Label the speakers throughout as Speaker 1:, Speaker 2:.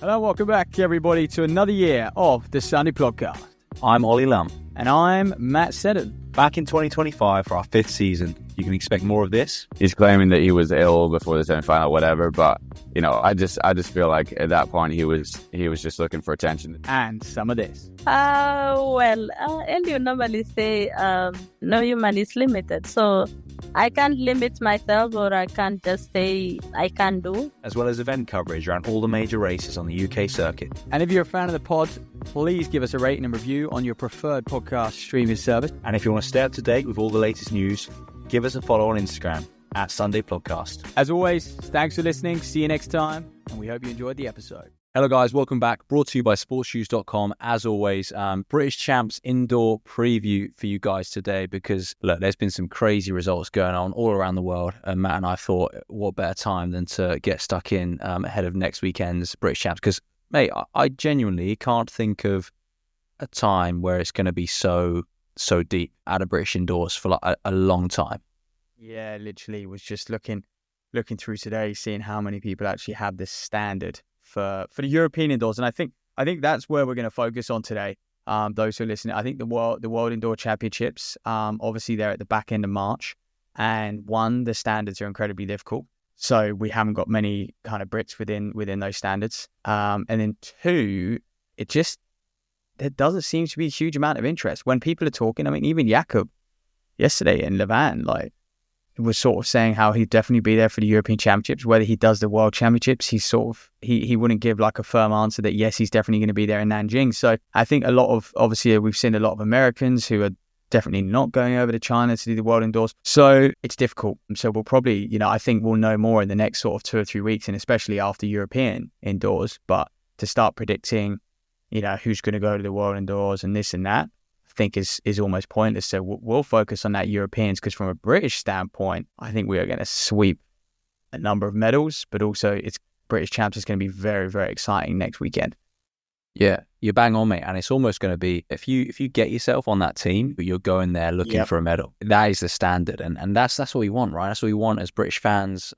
Speaker 1: Hello, welcome back, everybody, to another year of the Sunday Podcast.
Speaker 2: I'm Ollie Lam.
Speaker 1: And I'm Matt Seddon.
Speaker 2: Back in 2025 for our 5th season. You can expect more of this.
Speaker 3: He's claiming that he was ill before the semi-final, whatever. But I just feel like at that point he was just looking for attention.
Speaker 1: And some of this.
Speaker 4: You normally say no human is limited, so I can't limit myself, or I can't just say I can do.
Speaker 2: As well as event coverage around all the major races on the UK circuit.
Speaker 1: And if you're a fan of the pod, please give us a rating and review on your preferred podcast streaming service.
Speaker 2: And if you want to stay up to date with all the latest news, give us a follow on Instagram at Sunday Podcast.
Speaker 1: As always, thanks for listening. See you next time, and we hope you enjoyed the episode.
Speaker 2: Hello guys, welcome back. Brought to you by sportsshoes.com. As always, British Champs indoor preview for you guys today because, look, there's been some crazy results going on all around the world. And Matt and I thought, what better time than to get stuck in ahead of next weekend's British Champs? Because, mate, I genuinely can't think of a time where it's going to be so deep at a British indoors for like a long time.
Speaker 1: Yeah, literally was just looking through today, seeing how many people actually have this standard for the European indoors, and I think that's where we're going to focus on today. Those who are listening, I think the World Indoor Championships, obviously they're at the back end of March, and one, the standards are incredibly difficult, so we haven't got many kind of Brits within those standards, and then two, there doesn't seem to be a huge amount of interest when people are talking. I mean, even Jakob yesterday in Levan, was sort of saying how he'd definitely be there for the European Championships. Whether he does the World Championships, he wouldn't give like a firm answer that yes, he's definitely going to be there in Nanjing. So I think obviously we've seen a lot of Americans who are definitely not going over to China to do the World Indoors. So it's difficult. So we'll probably, I think we'll know more in the next sort of 2 or 3 weeks, and especially after European Indoors. But to start predicting, who's going to go to the World Indoors and this and that, think is almost pointless. So we'll focus on that Europeans, because from a British standpoint, I think we are going to sweep a number of medals, but also it's British Champs is going to be very, very exciting next weekend.
Speaker 2: Yeah, you're bang on, mate. And it's almost going to be, if you get yourself on that team, you're going there looking for a medal. That is the standard. And that's what we want, right? That's what we want as British fans.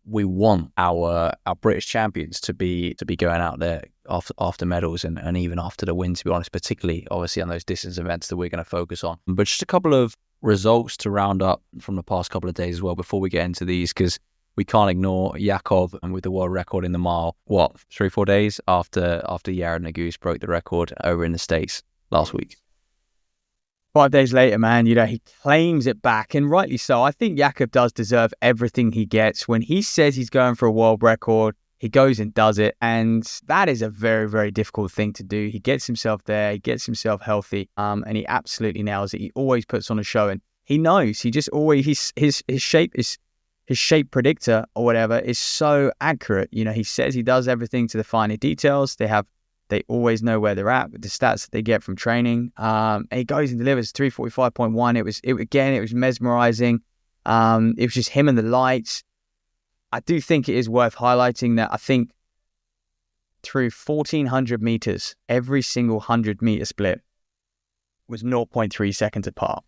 Speaker 2: We want our British champions to be going out there after medals and even after the win, to be honest, particularly obviously on those distance events that we're going to focus on. But just a couple of results to round up from the past couple of days as well before we get into these, because we can't ignore Jakob and with the world record in the mile, 3-4 days after Yared Nuguse broke the record over in the States last week.
Speaker 1: 5 days later, man, he claims it back, and rightly so. I think Jakob does deserve everything he gets. When he says he's going for a world record, he goes and does it, and that is a very, very difficult thing to do. He gets himself there, he gets himself healthy, and he absolutely nails it. He always puts on a show, and he knows. He just always his shape predictor or whatever is so accurate. He says he does everything to the finer details. They always know where they're at with the stats that they get from training. And he goes and delivers 3:45.1. It was mesmerizing. It was just him and the lights. I do think it is worth highlighting that I think through 1,400 meters, every single 100-meter split was 0.3 seconds apart,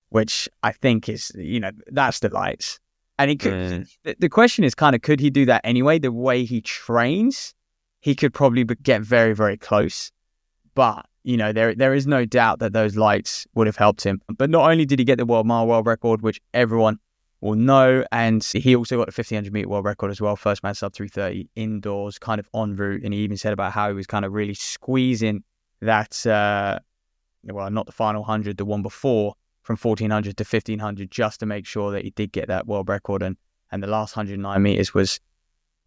Speaker 1: which I think is, that's the lights. And he could. The question is kind of, could he do that anyway? The way he trains, he could probably get very, very close. But, there is no doubt that those lights would have helped him. But not only did he get the world record, which everyone will know, and he also got the 1,500-meter world record as well, first man sub 3:30 indoors, kind of en route. And he even said about how he was kind of really squeezing that, not the final 100, the one before, from 1,400 to 1,500, just to make sure that he did get that world record. And the last 109 meters was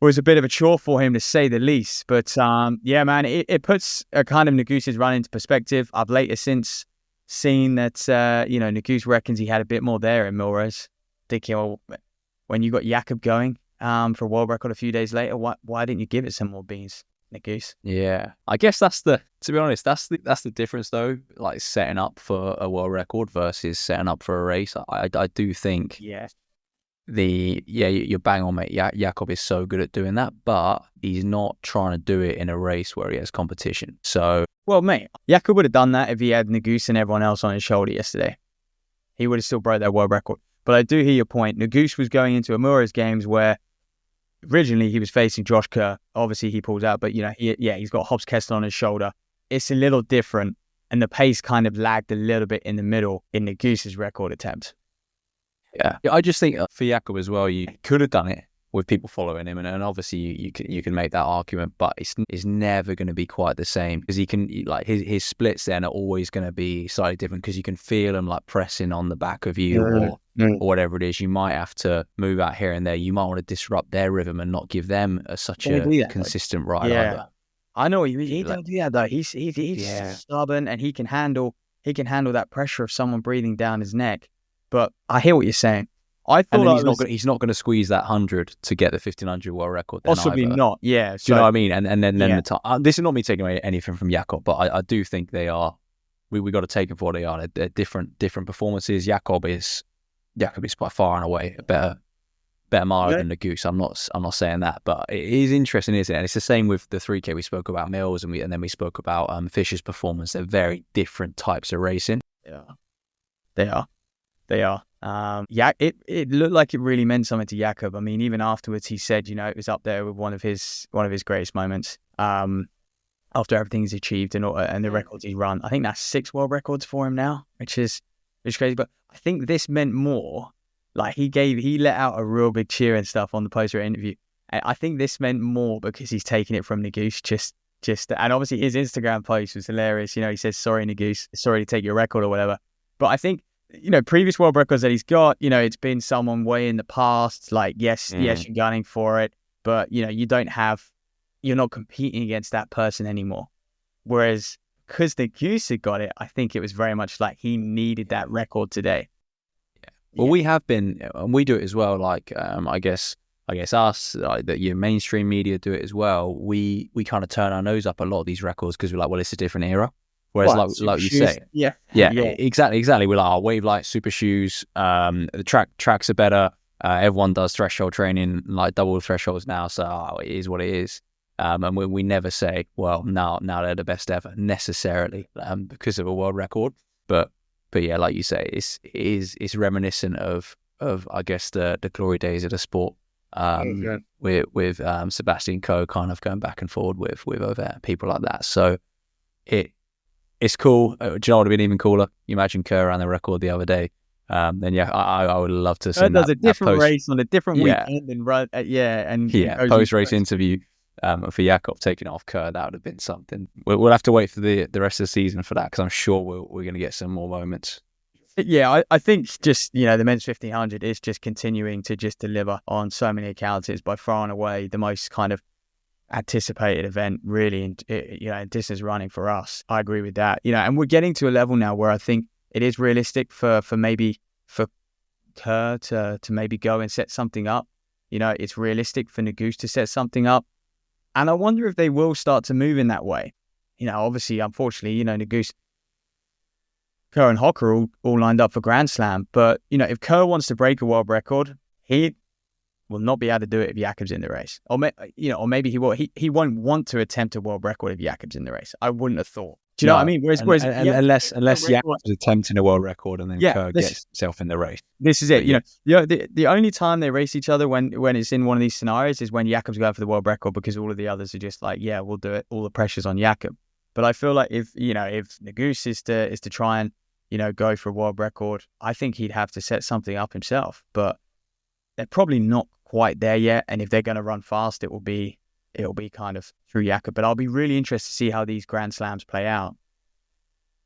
Speaker 1: a bit of a chore for him, to say the least. But yeah, man, it puts a kind of Nuguse's run into perspective. I've later since seen that, Nuguse reckons he had a bit more there in Milrose. Thinking, when you got Jakob going for a world record a few days later, why didn't you give it some more beans, Nuguse?
Speaker 2: Yeah, I guess to be honest, that's the difference though. Like setting up for a world record versus setting up for a race. I do think.
Speaker 1: Yeah.
Speaker 2: You're bang on, mate. Jakob is so good at doing that, but he's not trying to do it in a race where he has competition. So,
Speaker 1: well, mate, Jakob would have done that if he had Nuguse and everyone else on his shoulder yesterday. He would have still broke that world record. But I do hear your point. Nuguse was going into a Milrose Games where Originally, he was facing Josh Kerr. Obviously, he pulls out, but he's got Hobbs Kessler on his shoulder. It's a little different, and the pace kind of lagged a little bit in the middle in Negus's record attempt.
Speaker 2: Yeah, I just think for Jakob as well, you could have done it with people following him, and obviously you can make that argument, but it's never going to be quite the same because he can like his splits then are always going to be slightly different because you can feel him like pressing on the back of you or whatever it is. You might have to move out here and there. You might want to disrupt their rhythm and not give them such a consistent ride either.
Speaker 1: I know what you mean. He don't do that though. He's stubborn and he can handle that pressure of someone breathing down his neck. But I hear what you're saying. I thought
Speaker 2: he's not going to squeeze that 100 to get the 1500 world record.
Speaker 1: Possibly
Speaker 2: either.
Speaker 1: Not. Yeah.
Speaker 2: Do you know what I mean? And then the time. This is not me taking away anything from Jakob, but I do think they are. We got to take them for what they are. They're different performances. Jakob is by far and away a better miler than the Goose. I'm not saying that, but it is interesting, isn't it? And it's the same with the 3K. We spoke about Mills and then we spoke about Fisher's performance. They're very different types of racing.
Speaker 1: Yeah, they are. It looked like it really meant something to Jakob. I mean, even afterwards, he said, it was up there with one of his greatest moments. After everything he's achieved and the records he's run, I think that's 6 world records for him now, which is crazy. But I think this meant more. Like he let out a real big cheer and stuff on the post-race interview. And I think this meant more because he's taking it from Negus. And obviously his Instagram post was hilarious. He says, "Sorry, Negus, sorry to take your record" or whatever. But I think. Previous world records that he's got, it's been someone way in the past. Like, yes, you're gunning for it, but you're not competing against that person anymore. Whereas, because the Goose had got it, I think it was very much like he needed that record today.
Speaker 2: Yeah. Well, we have been, and we do it as well. Like, I guess us, like that your mainstream media do it as well. We kind of turn our nose up a lot of these records because we're like, well, it's a different era. Whereas, like you say, exactly. We're like, wave light, super shoes. The tracks are better. Everyone does threshold training, like double thresholds now. So it is what it is. And we never say, well, now they're the best ever necessarily because of a world record. But yeah, like you say, it's reminiscent of I guess the glory days of the sport. With Sebastian Coe kind of going back and forward with over people like that. So it's cool. Do you know what would have been even cooler? You imagine Kerr ran the record the other day. Then I would love to see that.
Speaker 1: There's a different race on a different weekend and run.
Speaker 2: Post race interview for Jakob taking off Kerr. That would have been something. We'll have to wait for the rest of the season for that because I'm sure we're going to get some more moments.
Speaker 1: Yeah, I think just the men's 1500 is just continuing to just deliver on so many accounts. It's by far and away the most kind of anticipated event really in distance running for us. I agree with that. And we're getting to a level now where I think it is realistic for Kerr to maybe go and set something up. It's realistic for Negus to set something up. And I wonder if they will start to move in that way. Obviously, unfortunately, Negus, Kerr and Hock are all lined up for Grand Slam. But, if Kerr wants to break a world record, he will not be able to do it if Jakob's in the race. Or maybe he will. He won't want to attempt a world record if Jakob's in the race. I wouldn't have thought. Do you know what I mean?
Speaker 2: Unless Jakob's attempting a world record and then Kerr gets himself in the race.
Speaker 1: This is it. The only time they race each other when it's in one of these scenarios is when Jakob's going for the world record because all of the others are just like, yeah, we'll do it. All the pressure's on Jakob. But I feel like if Negus is to try and go for a world record, I think he'd have to set something up himself. But they're probably not quite there yet. And if they're going to run fast, it'll be kind of through Jakob. But I'll be really interested to see how these Grand Slams play out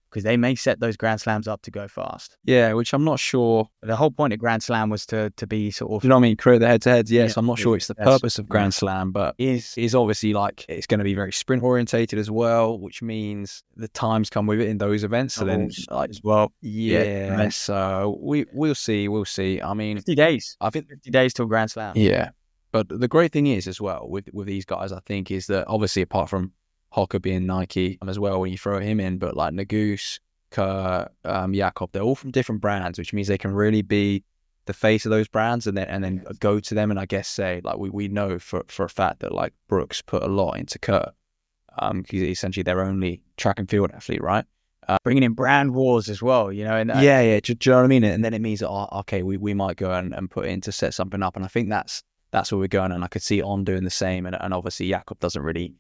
Speaker 1: because they may set those Grand Slams up to go fast.
Speaker 2: Yeah, which I'm not sure.
Speaker 1: The whole point of Grand Slam was to be sort of...
Speaker 2: You know what I mean? Create the head-to-heads. Yes, I'm not sure it's the purpose of Grand Slam, but is obviously like it's going to be very sprint orientated as well, which means the times come with it in those events. So then
Speaker 1: as well.
Speaker 2: Yeah. So we'll see. I mean...
Speaker 1: 50 days.
Speaker 2: I think
Speaker 1: 50 days till Grand Slam.
Speaker 2: Yeah. But the great thing is as well with these guys, I think, is that obviously apart from Hocker being Nike as well when you throw him in, but like Negus, Kerr, Jakob, they're all from different brands, which means they can really be the face of those brands and then go to them and I guess say like we know for a fact that like Brooks put a lot into Kerr. He's essentially their only track and field athlete, right?
Speaker 1: Bringing in brand wars as well, and
Speaker 2: do you know what I mean? And then it means that okay, we might go and put it in to set something up, and I think that's that's where we're going. And I could see On doing the same. And obviously Jakob doesn't really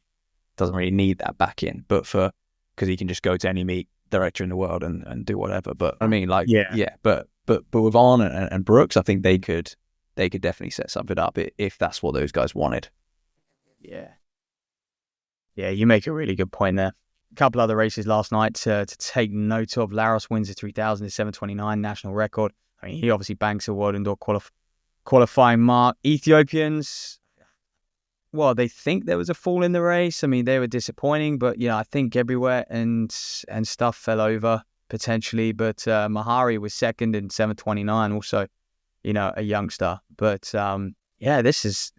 Speaker 2: need that back in, because he can just go to any meet director in the world and do whatever. But I mean, like, but with On and Brooks, I think they could definitely set something up if that's what those guys wanted.
Speaker 1: Yeah, you make a really good point there. A couple other races last night to take note of. Laros wins the 3000 to 7:29 national record. I mean, he obviously banks a world indoor qualifying mark. Ethiopians, well, they think there was a fall in the race. I mean, they were disappointing, but I think everywhere and stuff fell over potentially. But Mahari was second in 7:29, also, a youngster. But this is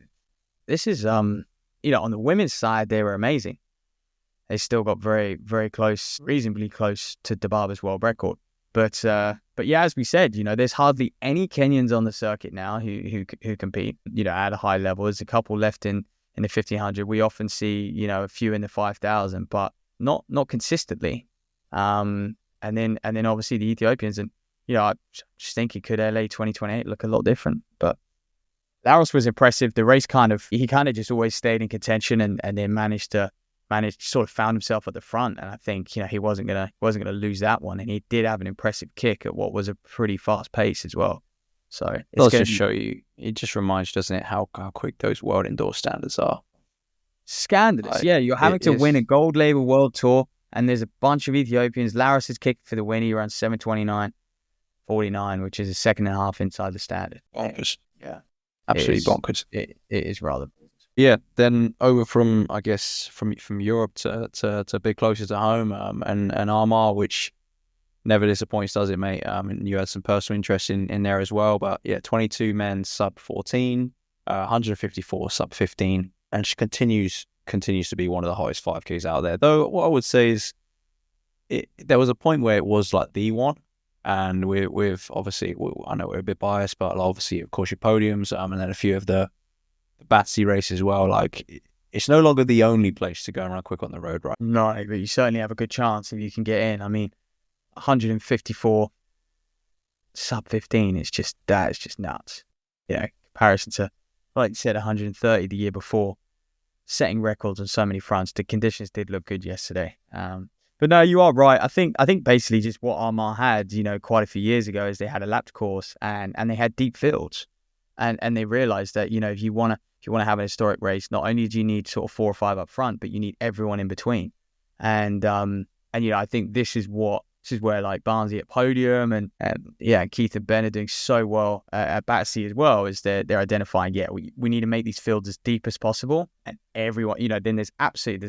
Speaker 1: on the women's side, they were amazing. They still got very, very close, reasonably close to Dababa's world record. But as we said, there's hardly any Kenyans on the circuit now who compete, at a high level. There's a couple left in the 1500. We often see, a few in the 5000, but not consistently. And then obviously the Ethiopians, and I just think it could LA 2028 look a lot different. But Laros was impressive. The race he just always stayed in contention and then managed to sort of found himself at the front. And I think, he wasn't gonna lose that one. And he did have an impressive kick at what was a pretty fast pace as well. So
Speaker 2: it's just show you, it just reminds you, doesn't it, how quick those world indoor standards are.
Speaker 1: Scandalous. You're having to win a gold label world tour, and there's a bunch of Ethiopians. Laros is kicking for the win. He runs 7:29.49, which is a second and a half inside the standard.
Speaker 2: Bonkers.
Speaker 1: Yeah.
Speaker 2: Absolutely bonkers.
Speaker 1: It is rather.
Speaker 2: Yeah, then over from Europe to bit closer to home, and Armagh, which never disappoints, does it, mate? And you had some personal interest in there as well. But 22 men sub 14, 154 sub 15, and she continues to be one of the hottest 5Ks out there. Though what I would say is, there was a point where it was like the one, and with obviously, I know we're a bit biased, but obviously, of course, your podiums, and then a few of the Batsy race as well. Like, it's no longer the only place to go and run quick on the road, right?
Speaker 1: No, but you certainly have a good chance if you can get in. I mean, 154 sub 15 is just nuts. Comparison to, like you said, 130 the year before, setting records on so many fronts. The conditions did look good yesterday. But no, you are right. I think basically just what Armagh had, quite a few years ago, is they had a lapped course and they had deep fields. And they realized that, if you want to have an historic race, not only do you need sort of 4 or 5 up front, but you need everyone in between. And I think this is where like Barnsley at podium and Keith and Ben are doing so well at Battersea as well, is they're identifying, we need to make these fields as deep as possible, and everyone, then there's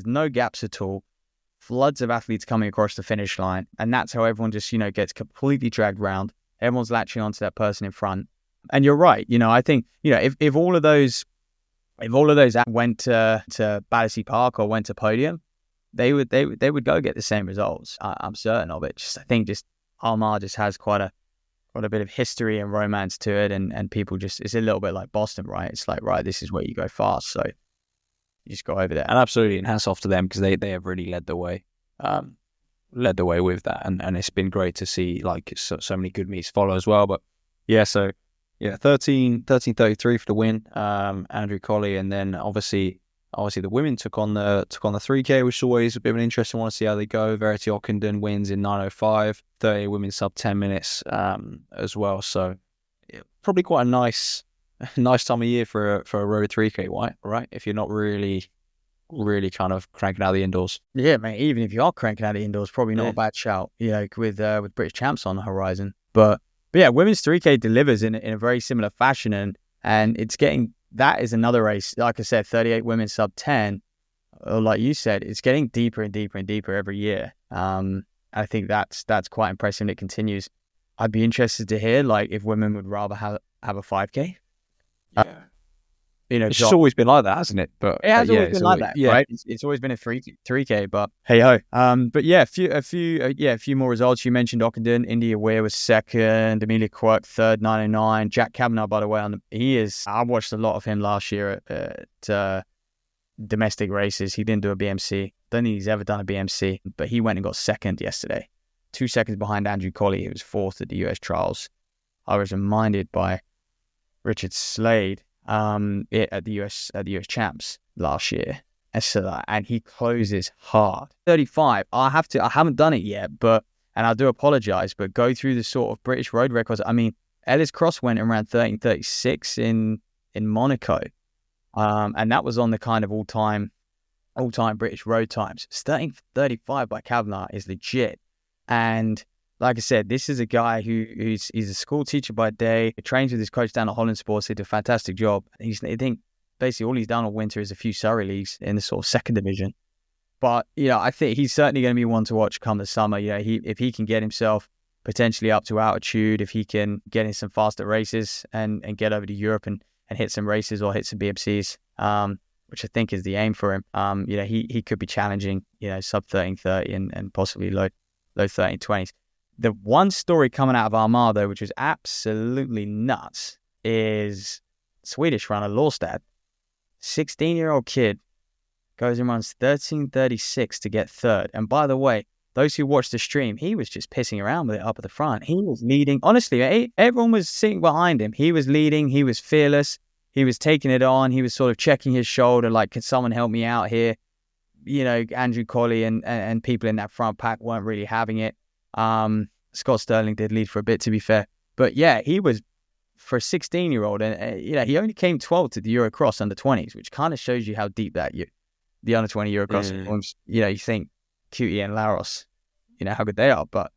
Speaker 1: no gaps at all, floods of athletes coming across the finish line, and that's how everyone just gets completely dragged round. Everyone's latching onto that person in front. And you're right. I think, if all of those went to Battersea Park or went to podium, they would go get the same results. I'm certain of it. I think Armagh just has quite a bit of history and romance to it, and people it's a little bit like Boston, right? It's like, right, this is where you go fast, so you just go over there.
Speaker 2: And absolutely, and hats off to them, because they have really led the way with that, and it's been great to see like so many good meets follow as well. But 13:33 for the win, Andrew Colley, and then obviously the women took on the 3K, which is always a bit of an interesting one to see how they go. Verity Ockenden wins in 9:05, 30 women sub 10 minutes as well. So probably quite a nice time of year for a road 3K, right? If you're not really kind of cranking out the indoors.
Speaker 1: Yeah, mate. Even if you are cranking out the indoors, probably not a bad shout. With British champs on the horizon, but yeah, women's 3K delivers in a very similar fashion, and it's getting, that is another race. Like I said, 38 women sub 10. Like you said, it's getting deeper and deeper and deeper every year. I think that's quite impressive, and it continues. I'd be interested to hear like if women would rather have a 5K.
Speaker 2: It's just always been like that, hasn't it? But
Speaker 1: it has always been like that, right? It's always been a 3K, but hey ho. But a few more results. You mentioned Ockenden. India Weir was second. Amelia Quirk third, 9:09. Jack Kavanagh, by the way, I watched a lot of him last year at domestic races. He didn't do a BMC. Don't think he's ever done a BMC, but he went and got second yesterday, 2 seconds behind Andrew Colley, who was fourth at the US trials. I was reminded by Richard Slade at the US champs last year. And he closes hard. 35. I haven't done it yet, and I do apologize, but go through the sort of British road records. I mean, Ellis Cross went around 13:36 in Monaco. And that was on the kind of all-time British road times. 13:35 by Kavanagh is legit. And like I said, this is a guy he's a school teacher by day. He trains with his coach down at Holland Sports. He did a fantastic job. I think basically all he's done all winter is a few Surrey leagues in the sort of second division. But, I think he's certainly going to be one to watch come the summer. If he can get himself potentially up to altitude, if he can get in some faster races and get over to Europe and hit some races or hit some BMCs, which I think is the aim for him. He could be challenging, sub 13:30 and possibly low 13:20s. The one story coming out of Armagh, though, which was absolutely nuts, is Swedish runner Lorstad. 16-year-old kid goes and runs 13:36 to get third. And by the way, those who watched the stream, he was just pissing around with it up at the front. He was leading. Honestly, everyone was sitting behind him. He was leading. He was fearless. He was taking it on. He was sort of checking his shoulder, like, can someone help me out here? Andrew Colley and people in that front pack weren't really having it. Scott Sterling did lead for a bit, to be fair. But yeah, he was, for a 16-year-old, and he only came 12th to the Eurocross under 20s, which kind of shows you how deep the under 20 Eurocross. You think QE and Laros, how good they are, but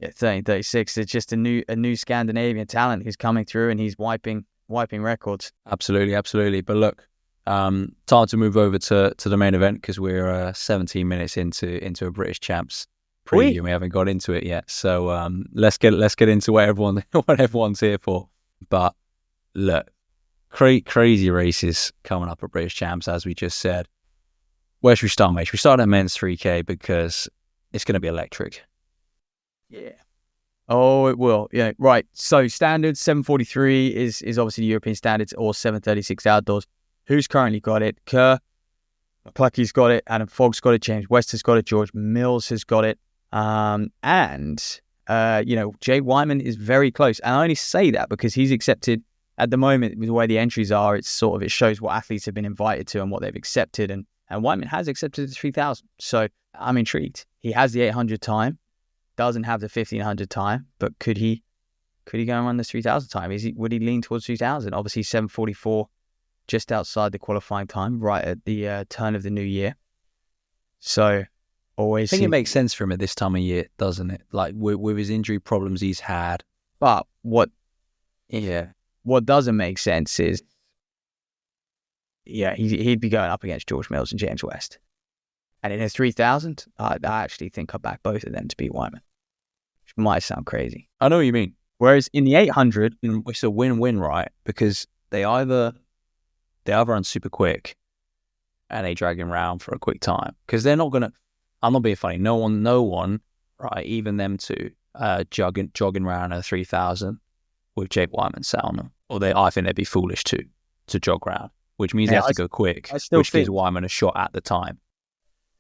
Speaker 1: 13:36. It's just a new Scandinavian talent who's coming through, and he's wiping records.
Speaker 2: Absolutely. But look, time to move over to the main event, because we're 17 minutes into a British Champs preview. We haven't got into it yet, so let's get into what everyone's here for. But look, crazy races coming up at British Champs, as we just said. Where should we start, mate? Should we start at men's 3K, because it's going to be electric?
Speaker 1: Yeah. Oh, it will. Yeah, right. So standards 743 is obviously the European standards, or 736 outdoors. Who's currently got it? Kerr, Plucky's got it. Adam Fogg's got it. James West has got it. George Mills has got it. Jay Wyman is very close. And I only say that because he's accepted at the moment with the way the entries are. It shows what athletes have been invited to and what they've accepted. And Wyman has accepted the 3,000. So I'm intrigued. He has the 800 time, doesn't have the 1,500 time, but could he go and run the 3,000 time? Would he lean towards 3,000? Obviously 744, just outside the qualifying time, right at the turn of the new year. So always,
Speaker 2: I think it makes sense for him at this time of year, doesn't it? Like with his injury problems he's had.
Speaker 1: But what doesn't make sense is, he'd be going up against George Mills and James West. And in a 3,000, I actually think I'd back both of them to beat Wyman, which might sound crazy.
Speaker 2: I know what you mean.
Speaker 1: Whereas in the 800,
Speaker 2: it's a win-win, right? Because they either run super quick and they drag him around for a quick time, because they're not going to, I'm not being funny, no one, right, even them two, jogging around a 3,000 with Jake Wyman sat on them. Or I think they'd be foolish to jog around, which means they have to go quick, which gives Wyman a shot at the time.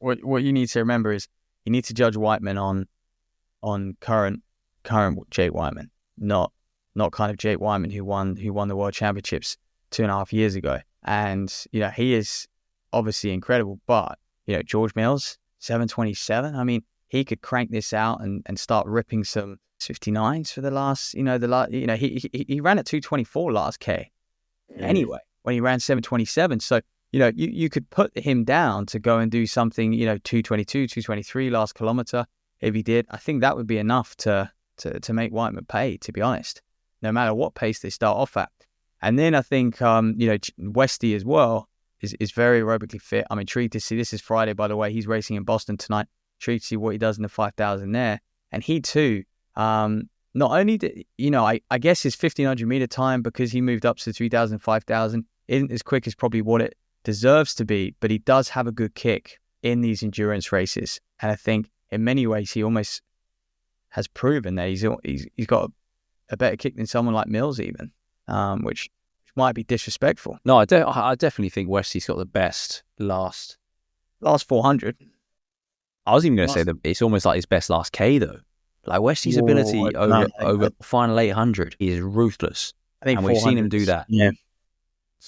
Speaker 1: What you need to remember is you need to judge Whiteman on current Jake Wyman, not kind of Jake Wyman who won the World Championships 2.5 years ago. And he is obviously incredible, but George Mills 727. I mean, he could crank this out and start ripping some 59s for the last. He ran at 224 last K anyway when he ran 727. So. You could put him down to go and do something, 222, 223 last kilometer. If he did, I think that would be enough to make Whiteman pay, to be honest, no matter what pace they start off at. And then I think, Westy as well is very aerobically fit. I'm intrigued to see, this is Friday, by the way, he's racing in Boston tonight. Intrigued to see what he does in the 5,000 there. And he too, not only did, I guess his 1,500 meter time, because he moved up to 3,000, 5,000, isn't as quick as probably what it deserves to be, but he does have a good kick in these endurance races, and I think in many ways he almost has proven that he's got a better kick than someone like Mills even, which might be disrespectful.
Speaker 2: No, I definitely think Westy's got the best last
Speaker 1: 400.
Speaker 2: I was even going to say that it's almost like his best last K though. Like Westy's ability over final 800 is ruthless.
Speaker 1: I think,
Speaker 2: and we've seen him do that.
Speaker 1: Yeah.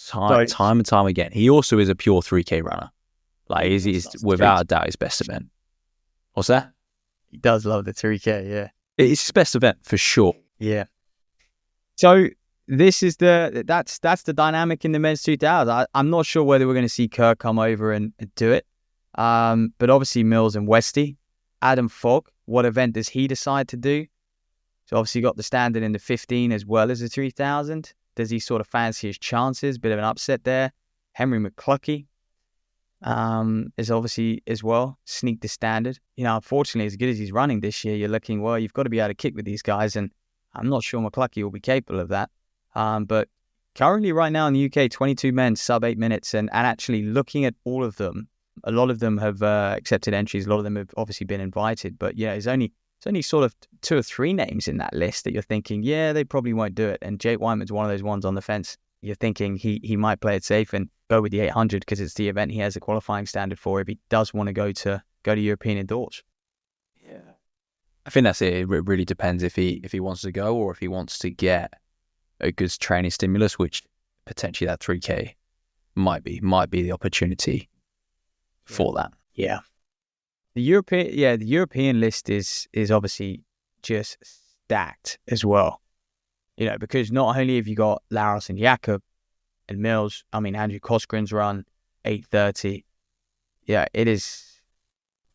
Speaker 2: time and time again. He also is a pure 3K runner. Like he's without a doubt his best event. What's that?
Speaker 1: He does love the 3K, yeah.
Speaker 2: It's his best event for sure.
Speaker 1: Yeah. So this is that's the dynamic in the men's 2000. I'm not sure whether we're going to see Kerr come over and do it. But obviously Mills and Westy. Adam Fogg, what event does he decide to do? So obviously got the standard in the 15 as well as the 3000. Does he sort of fancy his chances? Bit of an upset there. Henry McCluskey is obviously as well sneaked the standard. Unfortunately, as good as he's running this year, you're looking, well, you've got to be able to kick with these guys, and I'm not sure McCluskey will be capable of that. But currently right now in the UK, 22 men, sub 8 minutes, and actually looking at all of them, a lot of them have accepted entries. A lot of them have obviously been invited, but it's only sort of 2 or 3 names in that list that you're thinking, yeah, they probably won't do it. And Jake Whiteman's one of those ones on the fence. You're thinking he might play it safe and go with the 800 because it's the event he has a qualifying standard for if he does want to go to European indoors.
Speaker 2: Yeah, I think that's it. It really depends if he wants to go or if he wants to get a good training stimulus, which potentially that 3K might be the opportunity for that.
Speaker 1: Yeah. The European list is obviously just stacked as well. Because not only have you got Laros and Jakob and Mills, Andrew Koskren's run 8:30. Yeah, it is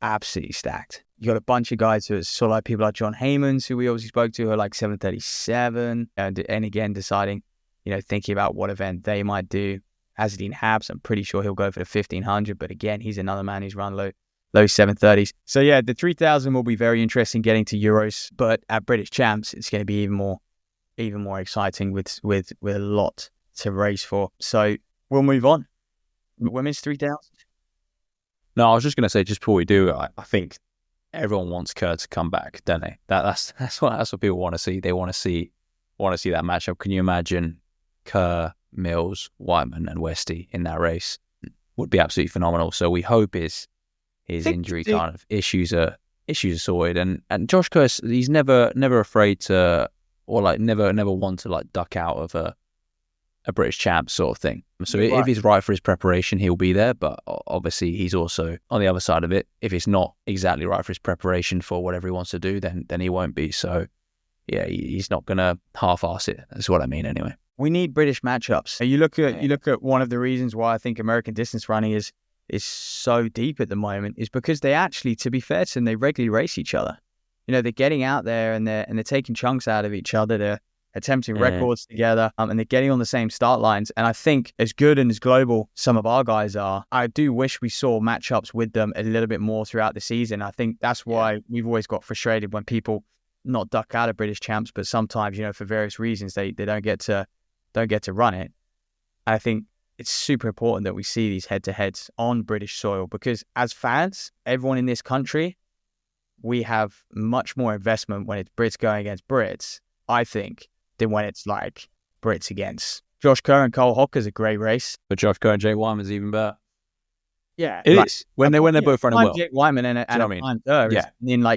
Speaker 1: absolutely stacked. You got a bunch of guys who are sort of like people like John Haymans, who we obviously spoke to, who are like 7:37, and again deciding, thinking about what event they might do. Azzedine Habs, I'm pretty sure he'll go for the 1500, but again, he's another man who's run low 7:30s. So yeah, the 3000 will be very interesting getting to Euros, but at British Champs, it's going to be even more exciting with a lot to race for. So we'll move on. Women's 3000.
Speaker 2: No, I was just going to say, just before we do, I think everyone wants Kerr to come back, don't they? That's what people want to see. They want to see that matchup. Can you imagine Kerr, Mills, Whiteman, and Westy in that race? Would be absolutely phenomenal. So we hope his injury kind of issues are sorted. And Josh Kerr, he's never afraid to, or like never want to like duck out of a British champ sort of thing. So if he's right for his preparation, he'll be there. But obviously he's also on the other side of it. If it's not exactly right for his preparation for whatever he wants to do, then he won't be. So yeah, he's not going to half-ass it. That's what I mean anyway.
Speaker 1: We need British matchups. You look at one of the reasons why I think American distance running is so deep at the moment is because they actually, to be fair to them, they regularly race each other. They're getting out there and they're taking chunks out of each other. They're attempting records together, and they're getting on the same start lines. And I think as good and as global some of our guys are, I do wish we saw matchups with them a little bit more throughout the season. I think that's why we've always got frustrated when people not duck out of British champs, but sometimes, for various reasons, they don't get to run it. I think it's super important that we see these head-to-heads on British soil because as fans, everyone in this country, we have much more investment when it's Brits going against Brits, I think, than when it's like Brits against Josh Kerr and Cole Hocker's a great race.
Speaker 2: But Josh Kerr and Jake Wyman's even better.
Speaker 1: Yeah,
Speaker 2: it is when they're both running well.
Speaker 1: Jake Wyman and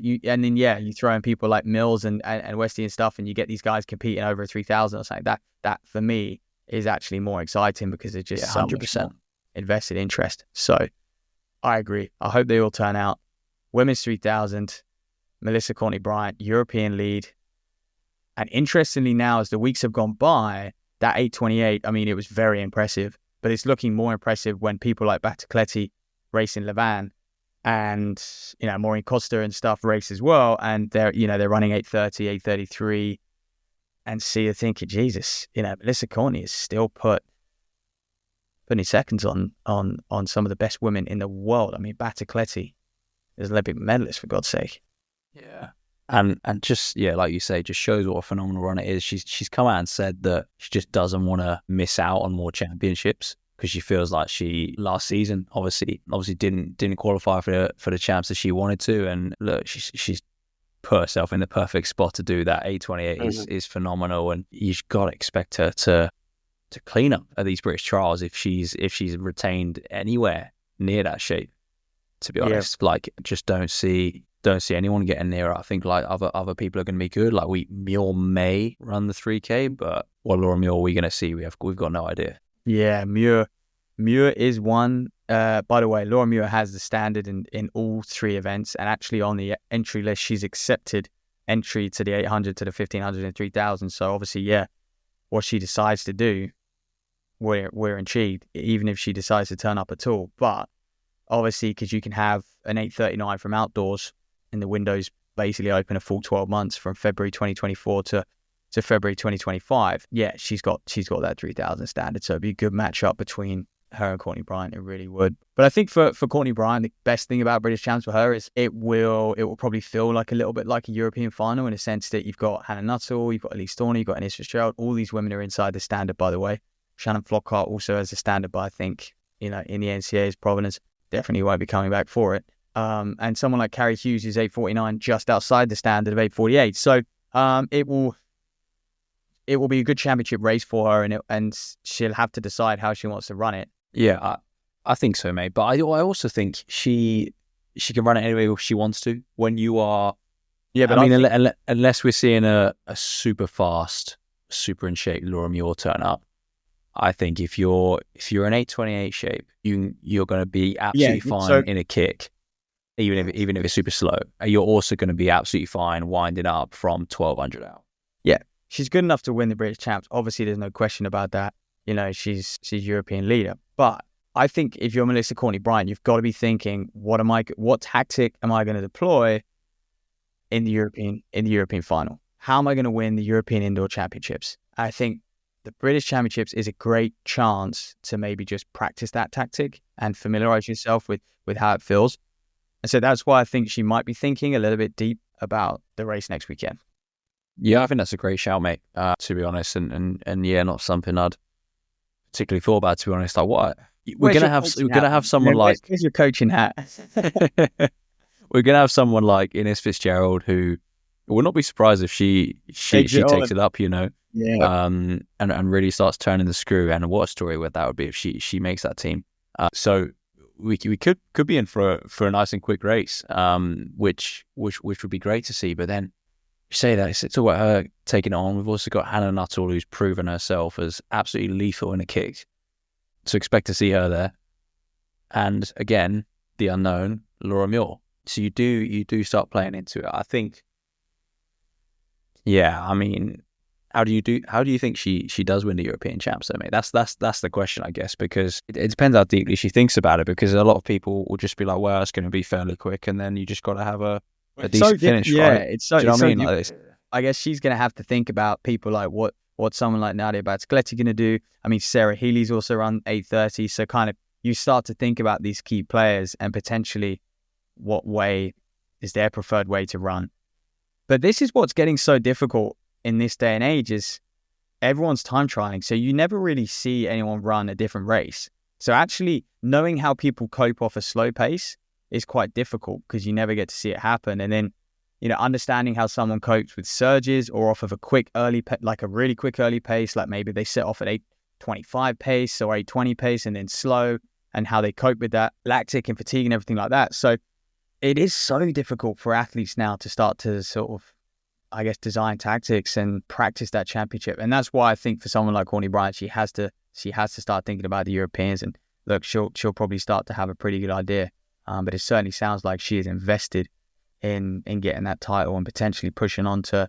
Speaker 1: you throw in people like Mills and Westy and stuff, and you get these guys competing over a 3000 or something. That for me is actually more exciting because it's just 100% invested interest. So I agree. I hope they all turn out. Women's 3000, Melissa Courtney Bryant, European lead. And interestingly now, as the weeks have gone by, that 8:28, it was very impressive, but it's looking more impressive when people like Batacletti race in Levan and, Maureen Costa and stuff race as well. And they're running 8:30, 8:33. And so you're thinking, Jesus, Melissa Courtney is still putting seconds on some of the best women in the world. Batacletti is an Olympic medalist, for God's sake.
Speaker 2: Yeah. And just, like you say, just shows what a phenomenal runner is. She's come out and said that she just doesn't want to miss out on more championships because she feels like she last season obviously didn't qualify for the champs that she wanted to. And look, she's put herself in the perfect spot to do that. 8:28 is phenomenal, and you've got to expect her to clean up at these British trials if she's retained anywhere near that shape. To be honest, just don't see anyone getting near her. I think other people are going to be good. Like Muir may run the 3K, but what Laura Muir are we going to see? We've got no idea.
Speaker 1: Yeah, Muir is one. By the way, Laura Muir has the standard in all three events, and actually on the entry list, she's accepted entry to the 800, to the 1500, and 3000. So obviously, yeah, what she decides to do, we're intrigued, even if she decides to turn up at all. But obviously, because you can have an 839 from outdoors, and the window's basically open a full 12 months from February 2024 to February 2025. Yeah, she's got that 3000 standard, so it'd be a good matchup between her and Courtney Bryant. It really would. But I think for Courtney Bryant, the best thing about British Champs for her is it will probably feel like a little bit like a European final, in a sense that you've got Hannah Nuttall, you've got Elise Thorney, you've got Anis Fitzgerald. All these women are inside the standard, by the way. Shannon Flockhart also has a standard, but I think, in the NCAA's provenance, definitely won't be coming back for it. And someone like Carrie Hughes is 849, just outside the standard of 848. So it will be a good championship race for her, and she'll have to decide how she wants to run it.
Speaker 2: Yeah, I think so, mate. But I also think she can run it any way she wants to. When you are,
Speaker 1: yeah, but
Speaker 2: I mean, unless we're seeing a super fast, super in shape Laura Muir turn up, I think if you're an 828 shape, you're going to be absolutely fine in a kick, even if it's super slow. You're also going to be absolutely fine winding up from 1200 out.
Speaker 1: Yeah, she's good enough to win the British Champs. Obviously, there's no question about that. She's European leader. But I think if you're Melissa Courtney Bryant, you've got to be thinking, what tactic am I going to deploy in the European final? How am I going to win the European Indoor Championships? I think the British Championships is a great chance to maybe just practice that tactic and familiarize yourself with how it feels. And so that's why I think she might be thinking a little bit deep about the race next weekend.
Speaker 2: Yeah, I think that's a great shout, mate, to be honest. And yeah, not something I'd particularly thought about, to be honest. Like, what? We're gonna have someone like...
Speaker 1: Where's your coaching hat?
Speaker 2: We're gonna have someone like Anis Fitzgerald, who will not be surprised if she takes it up,
Speaker 1: Yeah.
Speaker 2: And really starts turning the screw. And what a story that would be if she makes that team. So we could be in for a nice and quick race, which would be great to see. But then you say that it's all about her taking it on. We've also got Hannah Nuttall, who's proven herself as absolutely lethal in a kick. So expect to see her there. And again, the unknown, Laura Muir. So you do start playing into it. I think. Yeah, I mean, how do you think she does win the European Champs, though, mate? That's the question, I guess, because it depends how deeply she thinks about it. Because a lot of people will just be like, well, it's going to be fairly quick, and then you just got to have a decent finish, right?
Speaker 1: It's so.
Speaker 2: Do you know what I mean?
Speaker 1: I guess she's going to have to think about people like what someone like Nadia Batscaletti going to do. I mean, Sarah Healy's also run 830, so kind of you start to think about these key players and potentially what way is their preferred way to run. But this is what's getting so difficult in this day and age, is everyone's time trialing. So you never really see anyone run a different race. So actually knowing how people cope off a slow pace is quite difficult, because you never get to see it happen. And then, understanding how someone copes with surges or off of a quick early, like a really quick early pace, like maybe they set off at 825 pace or 820 pace and then slow, and how they cope with that lactic and fatigue and everything like that. So it is so difficult for athletes now to start to sort of, I guess, design tactics and practice that championship. And that's why I think for someone like Courtney Bryant, she has to start thinking about the Europeans. And look, she'll probably start to have a pretty good idea. But it certainly sounds like she is invested in getting that title and potentially pushing on to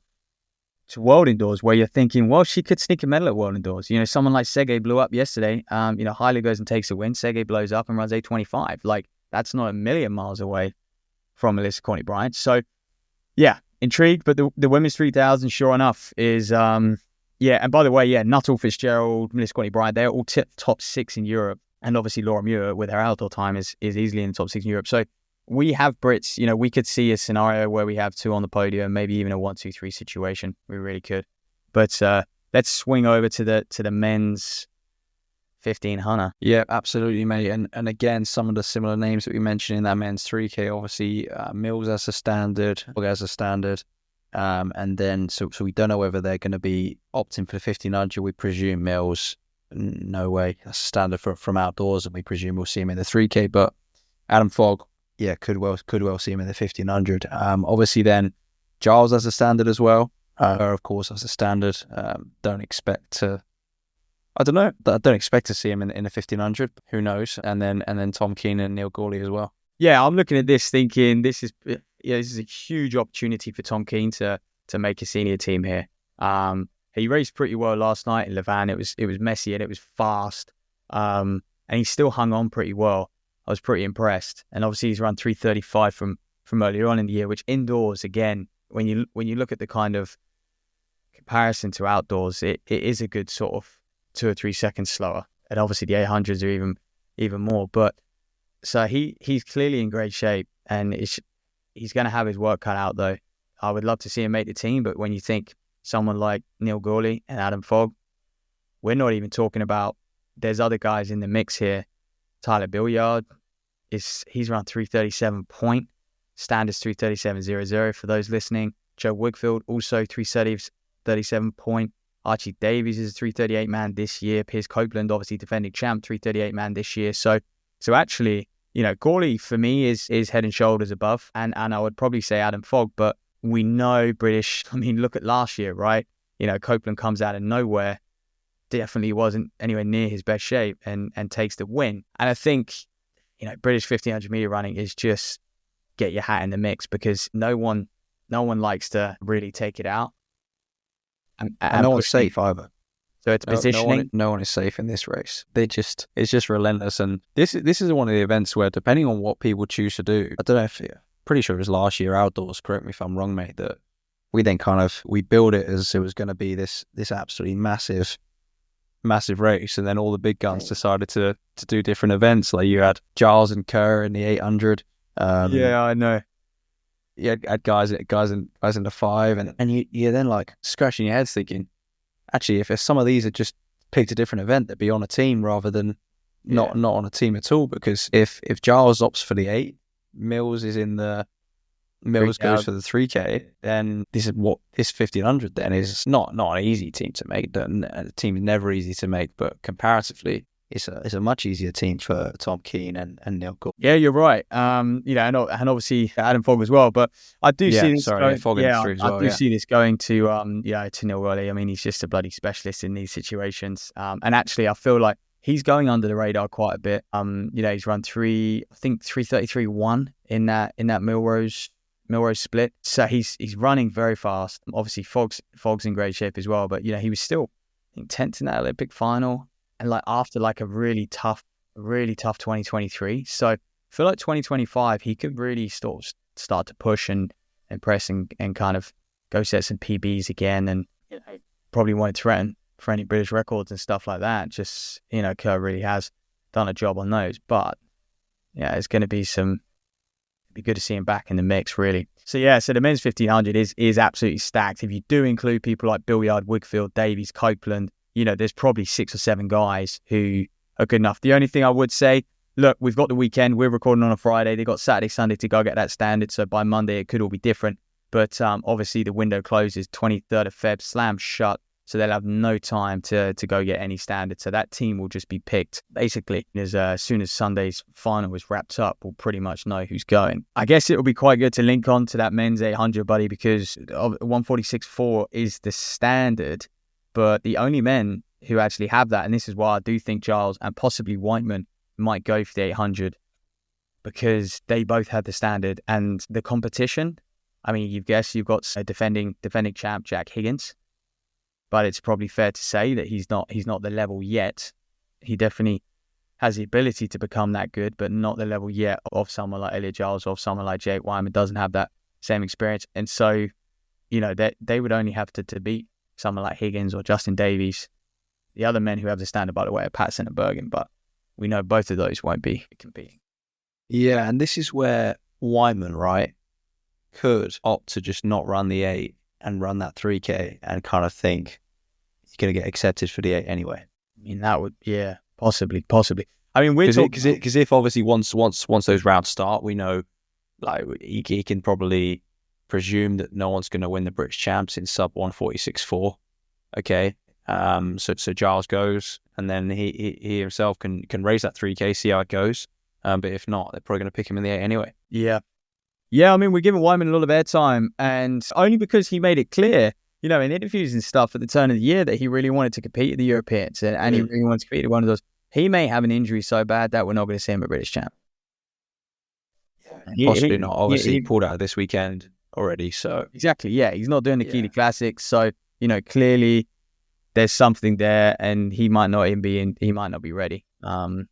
Speaker 1: World Indoors, where you're thinking, well, she could sneak a medal at World Indoors. Someone like Sergey blew up yesterday. Haile goes and takes a win. Sergey blows up and runs 825. Like, that's not a million miles away from Melissa Courtney Bryant. So, yeah, intrigued. But the women's 3000, sure enough, is and by the way, Nuttall, Fitzgerald, Melissa Courtney Bryant, they're all top 6 in Europe. And obviously Laura Muir with her outdoor time is easily in the top 6 in Europe. So we have Brits, we could see a scenario where we have 2 on the podium, maybe even a 1-2-3 situation. We really could. But let's swing over to the men's 1500.
Speaker 2: Yeah, absolutely, mate. And again, some of the similar names that we mentioned in that men's 3K, obviously Mills as a standard, Hogg as a standard. And then, so we don't know whether they're going to be opting for the 1500. We presume Mills, no way. That's standard from outdoors, and we presume we'll see him in the 3K. But Adam Fogg, yeah, could well see him in the 1500. Obviously, then Giles as a standard as well. Her, of course, as a standard. Don't expect to I don't know. I don't expect to see him in the 1500. Who knows? And then Tom Keane and Neil Gorley as well.
Speaker 1: Yeah, I'm looking at this thinking this is a huge opportunity for Tom Keane to make a senior team here. He raced pretty well last night in Levan. It was messy and it was fast. And he still hung on pretty well. I was pretty impressed. And obviously he's run 3:35 from earlier on in the year, which indoors, again, when you look at the kind of comparison to outdoors, it is a good sort of 2 or 3 seconds slower. And obviously the 800s are even more. But so he's clearly in great shape, and he's going to have his work cut out, though. I would love to see him make the team, but when you think someone like Neil Gorley and Adam Fogg, we're not even talking about, there's other guys in the mix here. Tyler Billiard, he's run 3:37 point. Standards 3:37.00 for those listening. Joe Wigfield also 3:37 point. Archie Davies is a 3:38 man this year. Piers Copeland, obviously defending champ, 3:38 man this year. So actually, Gorley for me is head and shoulders above, and I would probably say Adam Fogg, but we know British. I mean, look at last year, right? Copeland comes out of nowhere, definitely wasn't anywhere near his best shape, and takes the win. And I think, British 1500 meter running is just get your hat in the mix, because no one likes to really take it out.
Speaker 2: And no one's safe either.
Speaker 1: So it's positioning.
Speaker 2: No one is safe in this race. It's just relentless. And this is one of the events where, depending on what people choose to do, I don't know if pretty sure it was last year outdoors, correct me if I'm wrong, mate, that we then we build it as it was going to be this absolutely massive race, and then all the big guns decided to do different events. Like you had Giles and Kerr in the 800.
Speaker 1: Yeah, I know.
Speaker 2: You had guys in the 5, and you're then like scratching your heads thinking, actually, if some of these had just picked a different event, they'd be on a team rather than not on a team at all. Because if Giles opts for the 8, Mills goes for the 3K, then this 1500 then is not an easy team to make. The team is never easy to make, but comparatively, it's a much easier team for Tom Keane and Neil Gorley.
Speaker 1: Yeah, you're right. And obviously Adam Fogg as well. But I do see this.
Speaker 2: Fogg in the 3 as well.
Speaker 1: I do see this going to Neil Gorley. I mean, he's just a bloody specialist in these situations. And actually, I feel like he's going under the radar quite a bit. He's run 3:33.1 in that Milrose split. So he's running very fast. Obviously, Fogg's in great shape as well. But he was still, I think, 10th in that Olympic final, and after a really tough 2023. So I feel like 2025 he could really start to push and press and kind of go set some PBs again, and probably want to threaten for any British records and stuff like that. Just Kerr really has done a job on those. But yeah, it's going to be be good to see him back in the mix, really. So the men's 1500 is absolutely stacked. If you do include people like Billiard, Wigfield, Davies, Copeland, there's probably 6 or 7 guys who are good enough. The only thing I would say, look, we've got the weekend. We're recording on a Friday. They got Saturday, Sunday to go get that standard. So by Monday, it could all be different. But obviously, the window closes 23rd of Feb, slam shut. So they'll have no time to go get any standard. So that team will just be picked. Basically, as soon as Sunday's final is wrapped up, we'll pretty much know who's going. I guess it will be quite good to link on to that men's 800, buddy, because 146.4 is the standard. But the only men who actually have that, and this is why I do think Giles and possibly Whiteman might go for the 800, because they both had the standard. And the competition, I mean, you've got a defending champ, Jack Higgins. But it's probably fair to say that he's not the level yet. He definitely has the ability to become that good, but not the level yet of someone like Elliot Giles or someone like Jake Wyman. Doesn't have that same experience. And so, they would only have to beat someone like Higgins or Justin Davies. The other men who have the standard, by the way, are Patterson and Bergen, but we know both of those won't be competing.
Speaker 2: Yeah, and this is where Wyman, right, could opt to just not run the 8 and run that 3K and kind of think he's going to get accepted for the 8 anyway.
Speaker 1: I mean, that would, possibly. I mean, we're talking...
Speaker 2: Because if obviously once those rounds start, we know he can probably presume that no one's going to win the British champs in sub 146.4. Okay. So Giles goes, and then he himself can raise that 3K, see how it goes. But if not, they're probably going to pick him in the 8 anyway.
Speaker 1: Yeah. I mean, we're giving Wyman a lot of airtime, and only because he made it clear, in interviews and stuff at the turn of the year that he really wanted to compete at the Europeans and he really wanted to compete at one of those. He may have an injury so bad that we're not going to see him at British Champ.
Speaker 2: Possibly not. Obviously, he pulled out this weekend already. So
Speaker 1: exactly, yeah, he's not doing the Keeley Classic. So clearly there's something there, and he might not even be in. He might not be ready, to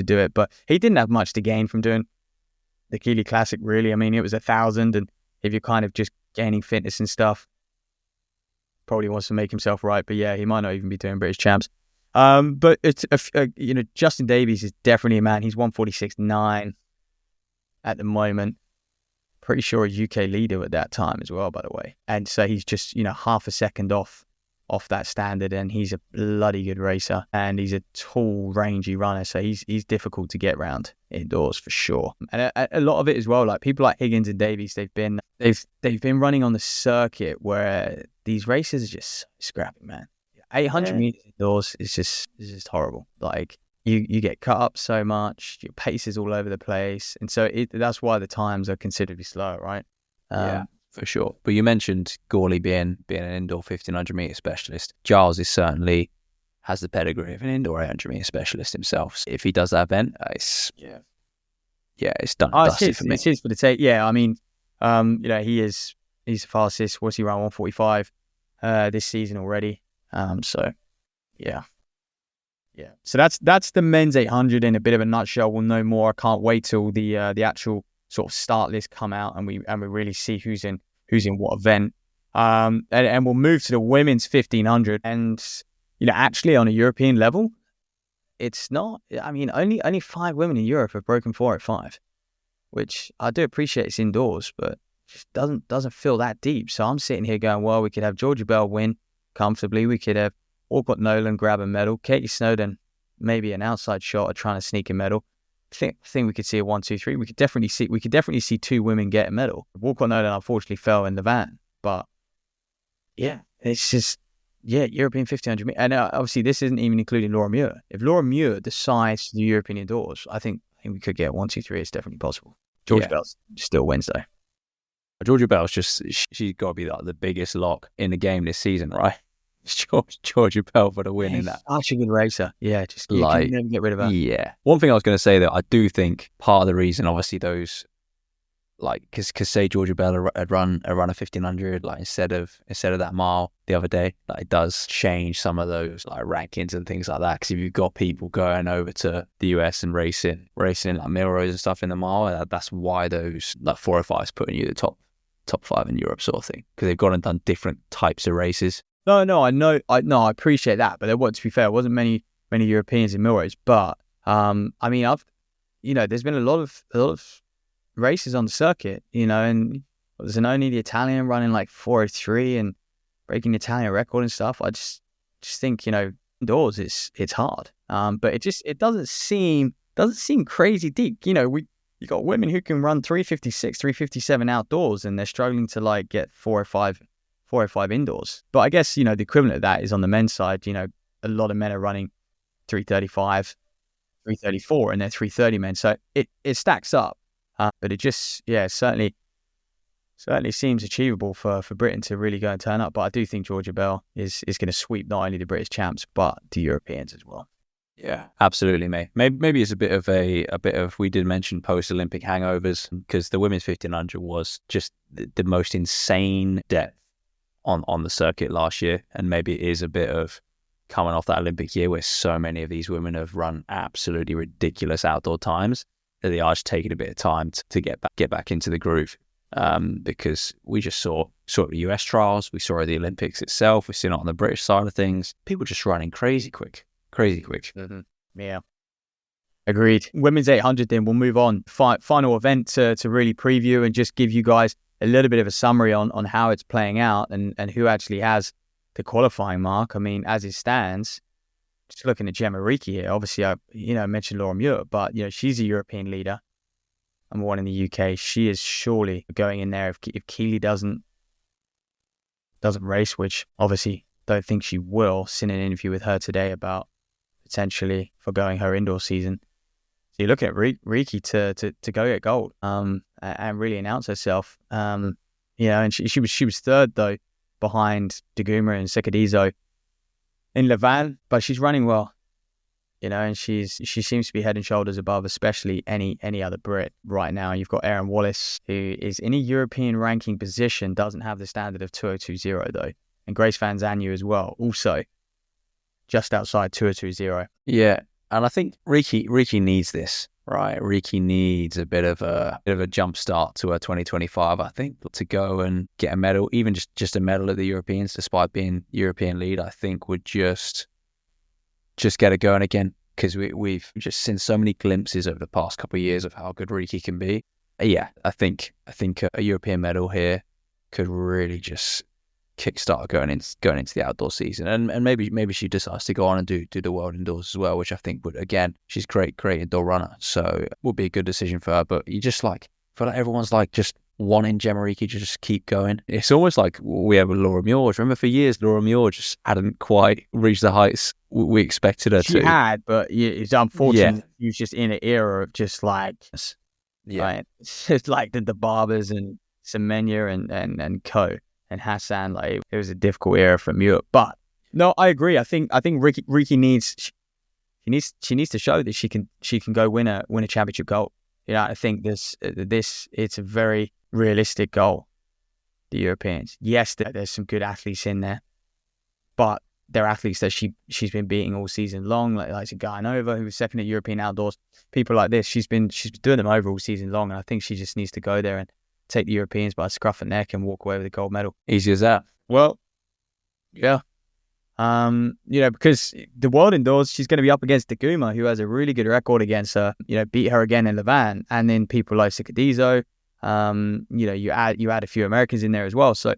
Speaker 1: do it. But he didn't have much to gain from doing the Keeley Classic, really. I mean, it was 1,000, and if you're kind of just gaining fitness and stuff, probably wants to make himself right. But yeah, he might not even be doing British Champs. But it's Justin Davies is definitely a man. He's 146.9 at the moment. Pretty sure a UK leader at that time as well, by the way. And so he's just half a second off that standard, and he's a bloody good racer, and he's a tall, rangy runner. So he's difficult to get around indoors for sure. And a lot of it as well, like people like Higgins and Davies, they've been running on the circuit where these races are just scrappy, man. 800 meters indoors is just horrible. Like you get cut up so much, your pace is all over the place, and so that's why the times are considerably slower, right?
Speaker 2: Yeah, for sure. But you mentioned Gawley being an indoor 1500 meter specialist. Giles is certainly has the pedigree of an indoor 800 meter specialist himself. So if he does that event, it's done and dusted for me.
Speaker 1: It's his for the take. Yeah, I mean, he's the fastest. What's he around 145 this season already? So so that's the men's 800 in a bit of a nutshell. We'll know more. I can't wait till the actual sort of start list come out and we really see who's in what event. And we'll move to the women's 1500. And actually on a European level, it's not. I mean, only 5 women in Europe have broken 405, which I do appreciate. It's indoors, but just doesn't feel that deep. So I'm sitting here going, well, we could have Georgia Bell win comfortably. We could have Alcott Nolan grab a medal. Katie Snowden maybe an outside shot at trying to sneak a medal. I think we could see a 1, 2, 3. We could definitely see 2 women get a medal. Walcott Nolan unfortunately fell in the van, but it's just European 1500 meters. And obviously this isn't even including Laura Muir. If Laura Muir decides to do European indoors, I think we could get 1, 2, 3. It's definitely possible. Georgia Bell still wins though.
Speaker 2: Georgia Bell's she's got to be like the biggest lock in the game this season, right? Georgia Bell for the win in that.
Speaker 1: Such a good racer. Yeah, just you can never get rid of her.
Speaker 2: Yeah. One thing I was going to say that I do think part of the reason, obviously, those because say Georgia Bell had run a 1500 instead of that mile the other day, it does change some of those rankings and things like that. Because if you've got people going over to the US and racing like Milrose and stuff in the mile, that's why those 405s putting you the top 5 in Europe sort of thing, because they've gone and done different types of races.
Speaker 1: No, I know. I appreciate that, but to be fair, there wasn't many Europeans in Milrose. But I mean, there's been a lot of races on the circuit, and there's only the Italian running 403 and breaking the Italian record and stuff. I just think indoors it's hard. But it doesn't seem crazy deep. You got women who can run 356, 357 outdoors, and they're struggling to get 405 indoors. But I guess, the equivalent of that is on the men's side. A lot of men are running 335, 334, and they're 330 men. So it stacks up. But it just, certainly seems achievable for Britain to really go and turn up. But I do think Georgia Bell is going to sweep not only the British champs, but the Europeans as well.
Speaker 2: Yeah, absolutely, mate. Maybe it's a bit of we did mention post-Olympic hangovers, because the women's 1500 was just the most insane depth on the circuit last year, and maybe it is a bit of coming off that Olympic year where so many of these women have run absolutely ridiculous outdoor times that they are just taking a bit of time to get back into the groove. Because we just saw the US trials, we saw the Olympics itself, we've seen it on the British side of things. People just running crazy quick.
Speaker 1: Mm-hmm. Yeah, agreed. Women's 800. Then we'll move on. Final event to really preview and just give you guys a little bit of a summary on how it's playing out and who actually has the qualifying mark. I mean, as it stands, just looking at Gemma Ricci here, obviously I mentioned Laura Muir, but she's a European leader, number 1 in the UK. She is surely going in there if Keeley doesn't race, which obviously don't think she will. Seen an interview with her today about potentially forgoing her indoor season. So you're looking at Ricci to go get gold and really announce herself. And she was third though behind Daguma and Sekadizo in Levan, but she's running well, and she seems to be head and shoulders above, especially any other Brit right now. You've got Erin Wallace, who is in a European ranking position, doesn't have the standard of 2020 though, and Grace Van Zandt as well, also just outside 2020.
Speaker 2: Yeah, and I think Riki needs this, right? Riki needs a bit of a jump start to her 2025. I think to go and get a medal, even just a medal at the Europeans, despite being European lead, I think would just get it going again, because we've just seen so many glimpses over the past couple of years of how good Riki can be. Yeah, I think a European medal here could really just kickstart going into the outdoor season, and maybe she decides to go on and do the world indoors as well, which I think would, again, she's great indoor runner, so it would be a good decision for her. But you just feel like everyone's just wanting Gemma Riki to just keep going. It's almost like we have with Laura Muir. Remember, for years Laura Muir just hadn't quite reached the heights we expected her to.
Speaker 1: She had, but it's unfortunate. Yeah. She was just in an era of just it's like the Barbers and Semenya and Co. and Hassan. It was a difficult era for Muir. But no, I agree. I think Riki needs to show that she can go win a championship gold. I think this it's a very realistic goal. The Europeans, yes, there's some good athletes in there, but they're athletes that she's been beating all season long, like Gayanova, who was second at European outdoors. People like this, she's been doing them over all season long, and I think she just needs to go there and take the Europeans by the scruff of the neck and walk away with a gold medal.
Speaker 2: Easy as that.
Speaker 1: Well, yeah. Because the world indoors, she's going to be up against Daguma, who has a really good record against her. Beat her again in Levan, and then people like Sekadizo. You add a few Americans in there as well. So,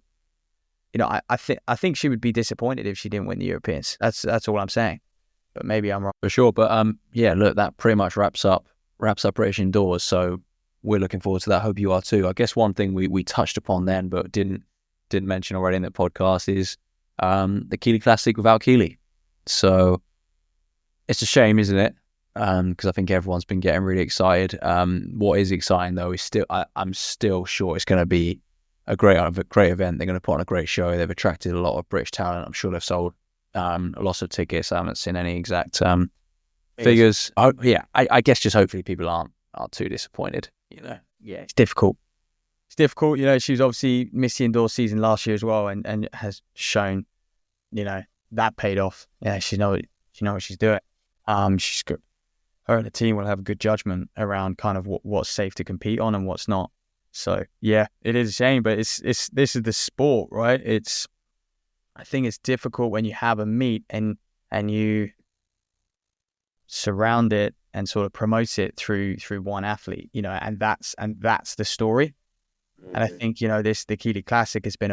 Speaker 1: I think she would be disappointed if she didn't win the Europeans. That's all I'm saying. But maybe I'm wrong.
Speaker 2: For sure. But yeah, look, that pretty much wraps up British indoors. So we're looking forward to that. Hope you are too. I guess one thing we touched upon then, but didn't mention already in the podcast is the Keeley Classic without Keeley. So it's a shame, isn't it? Because I think everyone's been getting really excited. What is exciting though is I'm still sure it's going to be a great event. They're going to put on a great show. They've attracted a lot of British talent. I'm sure they've sold lots of tickets. I haven't seen any exact figures. Oh, yeah, I guess just hopefully people aren't too disappointed.
Speaker 1: Yeah, it's difficult. She was obviously missed the indoor season last year as well, and has shown, that paid off. Yeah, she know what she's doing. She's good. Her and the team will have a good judgment around kind of what's safe to compete on and what's not. So yeah, it is a shame, but this is the sport, right? I think it's difficult when you have a meet and you surround it and sort of promote it through one athlete, and that's the story. And I think the Keeley Classic has been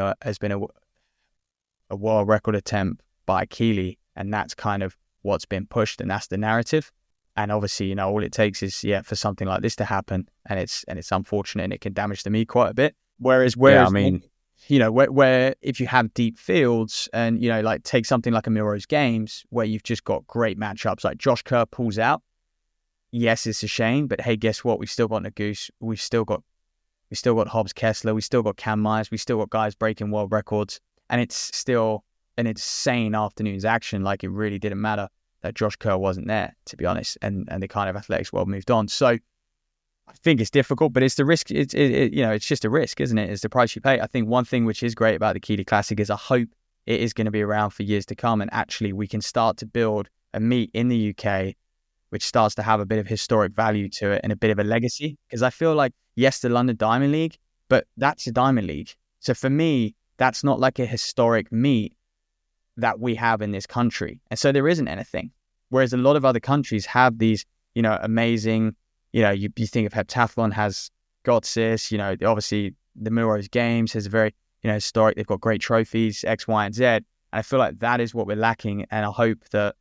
Speaker 1: a world record attempt by Keeley, and that's kind of what's been pushed, and that's the narrative. And obviously, all it takes is for something like this to happen, and it's unfortunate, and it can damage the meet quite a bit. Whereas
Speaker 2: I mean,
Speaker 1: where if you have deep fields and like take something like a Melrose Games where you've just got great matchups, like Josh Kerr pulls out. Yes, it's a shame, but hey, guess what? We've still got Nagoose. We've still got Hobbs Kessler. We still got Cam Myers. We still got guys breaking world records, and it's still an insane afternoon's action. Like, it really didn't matter that Josh Kerr wasn't there, to be honest, and the kind of athletics world moved on. So I think it's difficult, but it's the risk. It's just a risk, isn't it? It's the price you pay. I think one thing which is great about the Keeley Classic is I hope it is going to be around for years to come, and actually we can start to build a meet in the UK which starts to have a bit of historic value to it and a bit of a legacy. Because I feel like, yes, the London Diamond League, but that's a Diamond League. So for me, that's not like a historic meet that we have in this country. And so there isn't anything. Whereas a lot of other countries have these, amazing, you think of heptathlon has Gotsis, obviously the Melrose Games has a very, historic, they've got great trophies, X, Y, and Z. And I feel like that is what we're lacking. And I hope that,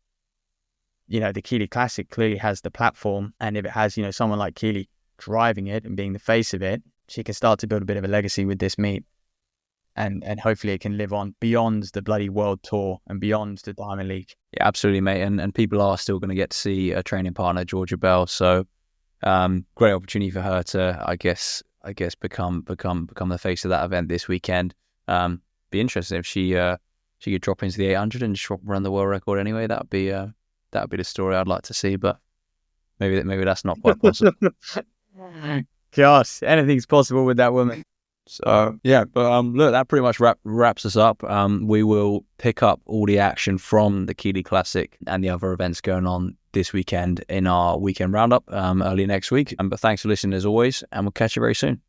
Speaker 1: the Keeley Classic clearly has the platform. And if it has, someone like Keeley driving it and being the face of it, she can start to build a bit of a legacy with this meet. And hopefully it can live on beyond the bloody world tour and beyond the Diamond League.
Speaker 2: Yeah, absolutely, mate. And people are still going to get to see a training partner, Georgia Bell. So great opportunity for her to, I guess, become the face of that event this weekend. be interesting if she could drop into the 800 and just run the world record anyway. That would be the story I'd like to see, but maybe that's not quite possible.
Speaker 1: Gosh, anything's possible with that woman.
Speaker 2: So yeah, but look, that pretty much wraps us up. We will pick up all the action from the Keeley Classic and the other events going on this weekend in our weekend roundup early next week. But thanks for listening as always, and we'll catch you very soon.